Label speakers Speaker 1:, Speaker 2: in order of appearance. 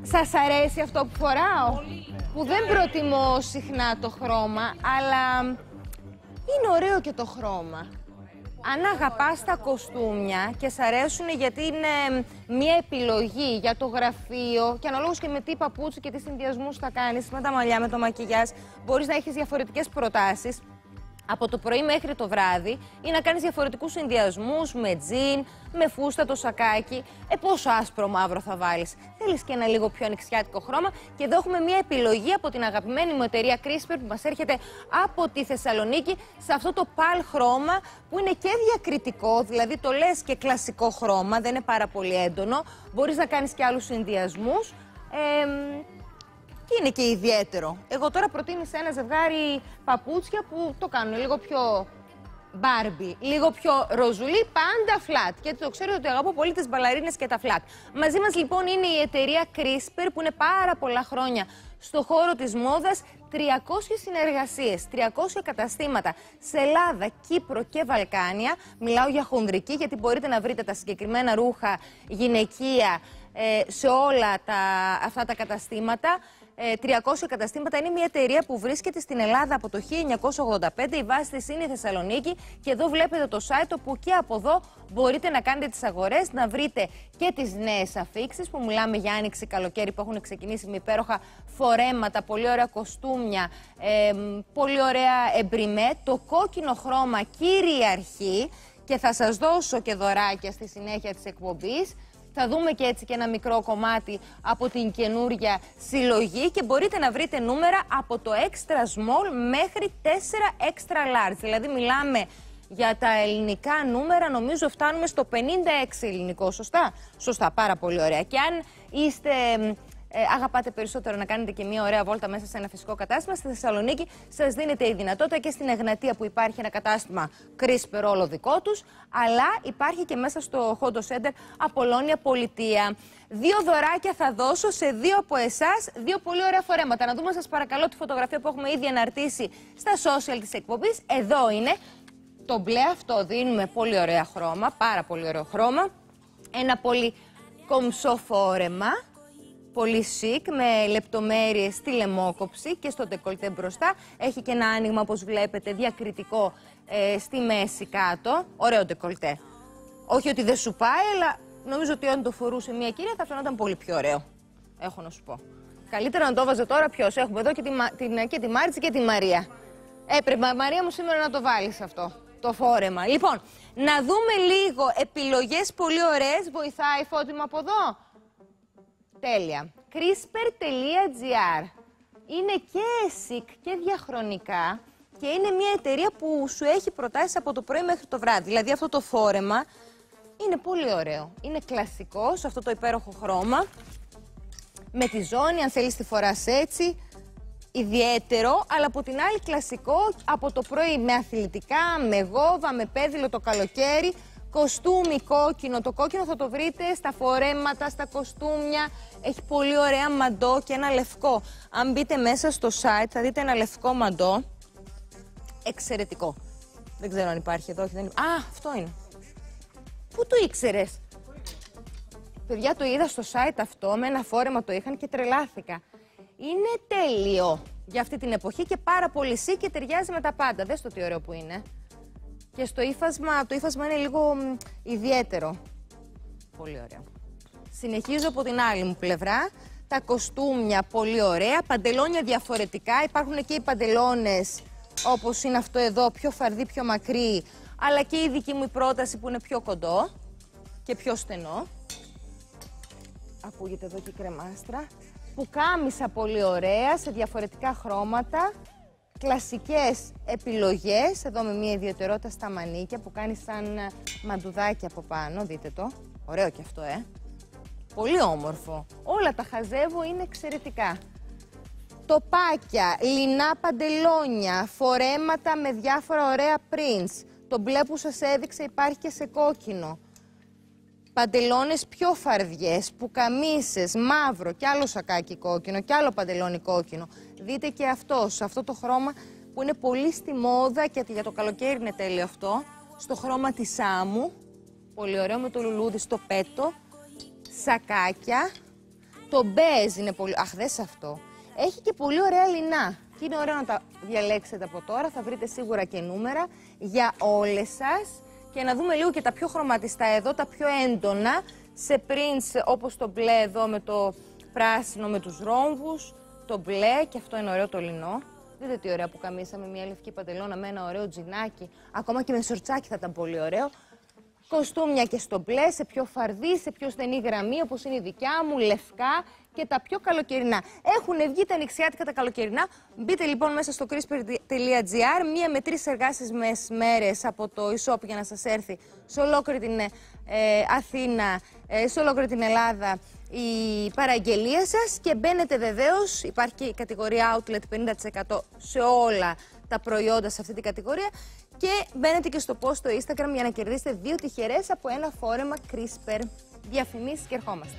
Speaker 1: Σας αρέσει αυτό που φοράω? Που δεν προτιμώ συχνά το χρώμα, αλλά είναι ωραίο και το χρώμα. Αν αγαπάς τα κοστούμια και σ' αρέσουν γιατί είναι μια επιλογή για το γραφείο και αναλόγως και με τι παπούτσι και τι συνδυασμούς θα κάνεις με τα μαλλιά, με το μακιγιάζ, μπορείς να έχεις διαφορετικές προτάσεις από το πρωί μέχρι το βράδυ ή να κάνεις διαφορετικούς συνδυασμούς με τζιν, με φούστα, το σακάκι. Πόσο άσπρο μαύρο θα βάλεις? Θέλεις και ένα λίγο πιο ανοιξιάτικο χρώμα. Και εδώ έχουμε μια επιλογή από την αγαπημένη μου εταιρεία CRISPR που μας έρχεται από τη Θεσσαλονίκη σε αυτό το παλ χρώμα που είναι και διακριτικό, δηλαδή το λες και κλασικό χρώμα, δεν είναι πάρα πολύ έντονο. Μπορείς να κάνεις και άλλους συνδυασμούς. Και είναι και ιδιαίτερο. Εγώ τώρα προτείνησα ένα ζευγάρι παπούτσια που το κάνουν λίγο πιο Barbie, λίγο πιο ροζουλί, πάντα flat. Γιατί το ξέρετε ότι αγαπώ πολύ τις μπαλαρίνες και τα flat. Μαζί μας λοιπόν είναι η εταιρεία CRISPR που είναι πάρα πολλά χρόνια στο χώρο της μόδας. 300 συνεργασίες, 300 καταστήματα σε Ελλάδα, Κύπρο και Βαλκάνια. Μιλάω για χονδρική γιατί μπορείτε να βρείτε τα συγκεκριμένα ρούχα γυναικεία σε όλα αυτά τα καταστήματα. 300 καταστήματα. Είναι μια εταιρεία που βρίσκεται στην Ελλάδα από το 1985. Η βάση της είναι η Θεσσαλονίκη και εδώ βλέπετε το site όπου και από εδώ μπορείτε να κάνετε τις αγορές, να βρείτε και τις νέες αφίξεις που μιλάμε για άνοιξη καλοκαίρι που έχουν ξεκινήσει με υπέροχα φορέματα, πολύ ωραία κοστούμια, πολύ ωραία εμπριμέ. Το κόκκινο χρώμα κυριαρχεί και θα σας δώσω και δωράκια στη συνέχεια της εκπομπής. Θα δούμε και έτσι και ένα μικρό κομμάτι από την καινούρια συλλογή και μπορείτε να βρείτε νούμερα από το extra small μέχρι 4 extra large. Δηλαδή μιλάμε για τα ελληνικά νούμερα, νομίζω φτάνουμε στο 56 ελληνικό, σωστά? Σωστά, πάρα πολύ ωραία. Και αν είστε... αγαπάτε περισσότερο να κάνετε και μια ωραία βόλτα μέσα σε ένα φυσικό κατάστημα, στη Θεσσαλονίκη σας δίνεται η δυνατότητα και στην Εγνατία που υπάρχει ένα κατάστημα CRISPR όλο δικό τους, αλλά υπάρχει και μέσα στο Hondo Center Απολώνια Πολιτεία. 2 δωράκια θα δώσω σε 2 από εσάς, 2 πολύ ωραία φορέματα. Να δούμε σας παρακαλώ τη φωτογραφία που έχουμε ήδη αναρτήσει στα social της εκπομπής. Εδώ είναι. Το μπλε αυτό δίνουμε πολύ ωραία χρώμα, πάρα πολύ ωραίο χρώμα. Ένα πολύ κομψό φόρεμα. Πολύ chic, με λεπτομέρειες στη λαιμόκοψη και στο ντεκολτέ μπροστά. Έχει και ένα άνοιγμα, όπως βλέπετε, διακριτικό στη μέση κάτω. Ωραίο ντεκολτέ. Όχι ότι δεν σου πάει, αλλά νομίζω ότι όταν το φορούσε μια κυρία θα φαινόταν πολύ πιο ωραίο. Έχω να σου πω. Καλύτερα να το βάζε τώρα ποιος? Έχουμε εδώ και τη Μάριτση και τη Μαρία. Έπρεπε, Μαρία μου, σήμερα να το βάλεις αυτό, το φόρεμα. Λοιπόν, να δούμε λίγο επιλογές πολύ ωραίες. Βοηθάει Φώτιμα από εδώ? Τέλεια. CRISPR.gr είναι και chic και διαχρονικά και είναι μια εταιρεία που σου έχει προτάσεις από το πρωί μέχρι το βράδυ. Δηλαδή αυτό το φόρεμα είναι πολύ ωραίο. Είναι κλασικό σε αυτό το υπέροχο χρώμα. Με τη ζώνη, αν θέλεις τη φοράς έτσι. Ιδιαίτερο, αλλά από την άλλη κλασικό από το πρωί με αθλητικά, με γόβα, με πέδιλο το καλοκαίρι. Κοστούμι κόκκινο, το κόκκινο θα το βρείτε στα φορέματα, στα κοστούμια. Έχει πολύ ωραία μαντό και ένα λευκό. Αν μπείτε μέσα στο site θα δείτε ένα λευκό μαντό. Εξαιρετικό. Δεν ξέρω αν υπάρχει εδώ. Όχι, δεν... Α, αυτό είναι. Πού το ήξερες? Παιδιά, το είδα στο site αυτό, με ένα φόρεμα το είχαν και τρελάθηκα. Είναι τέλειο για αυτή την εποχή και πάρα πολύ chic και ταιριάζει με τα πάντα. Δες το τι ωραίο που είναι. Και στο ύφασμα, το ύφασμα είναι λίγο ιδιαίτερο. Πολύ ωραίο. Συνεχίζω από την άλλη μου πλευρά. Τα κοστούμια πολύ ωραία, παντελόνια διαφορετικά. Υπάρχουν και οι παντελόνες όπως είναι αυτό εδώ, πιο φαρδί, πιο μακρύ. Αλλά και η δική μου πρόταση που είναι πιο κοντό και πιο στενό. Ακούγεται εδώ και η κρεμάστρα. Πουκάμισα πολύ ωραία, σε διαφορετικά χρώματα. Κλασικές επιλογές, εδώ με μια ιδιαιτερότητα στα μανίκια που κάνει σαν μαντουδάκι από πάνω, δείτε το. Ωραίο και αυτό, Πολύ όμορφο. Όλα τα χαζεύω, είναι εξαιρετικά. Τοπάκια, λινά παντελόνια, φορέματα με διάφορα ωραία prints. Το μπλε που σας έδειξα υπάρχει και σε κόκκινο. Παντελόνες πιο φαρδιές, πουκαμίσες, μαύρο και άλλο σακάκι κόκκινο και άλλο παντελόνι κόκκινο. Δείτε και αυτό, σε αυτό το χρώμα που είναι πολύ στη μόδα και για το καλοκαίρι είναι τέλειο αυτό. Στο χρώμα της άμμου, πολύ ωραίο με το λουλούδι στο πέτο. Σακάκια Το μπέζ είναι πολύ... Αχ, δες αυτό. Έχει και πολύ ωραία λινά. Και είναι ωραίο να τα διαλέξετε από τώρα. Θα βρείτε σίγουρα και νούμερα για όλες σας. Και να δούμε λίγο και τα πιο χρωματιστά εδώ, τα πιο έντονα. Σε prints όπως το μπλε εδώ με το πράσινο με τους ρόμβους. Το μπλε, και αυτό είναι ωραίο το λινό. Δείτε τι ωραία που καμίσαμε, μια λευκή παντελώνα με ένα ωραίο τζινάκι. Ακόμα και με σορτσάκι θα ήταν πολύ ωραίο. Κοστούμια και στο μπλε, σε πιο φαρδί, σε πιο στενή γραμμή, όπως είναι η δικιά μου, λευκά και τα πιο καλοκαιρινά. Έχουν βγει τα νηξιάτικα τα καλοκαιρινά. Μπείτε λοιπόν μέσα στο crisper.gr, 1 με 3 εργάσιμες μέρες από το e-shop για να σας έρθει σε ολόκληρη την Αθήνα, σε ολόκληρη την Ελλάδα η παραγγελία σας και μπαίνετε βεβαίως, υπάρχει και η κατηγορία Outlet 50% σε όλα τα προϊόντα σε αυτή την κατηγορία και μπαίνετε και στο post στο Instagram για να κερδίσετε 2 τυχερές από ένα φόρεμα Crisper. Διαφημίσεις και ερχόμαστε.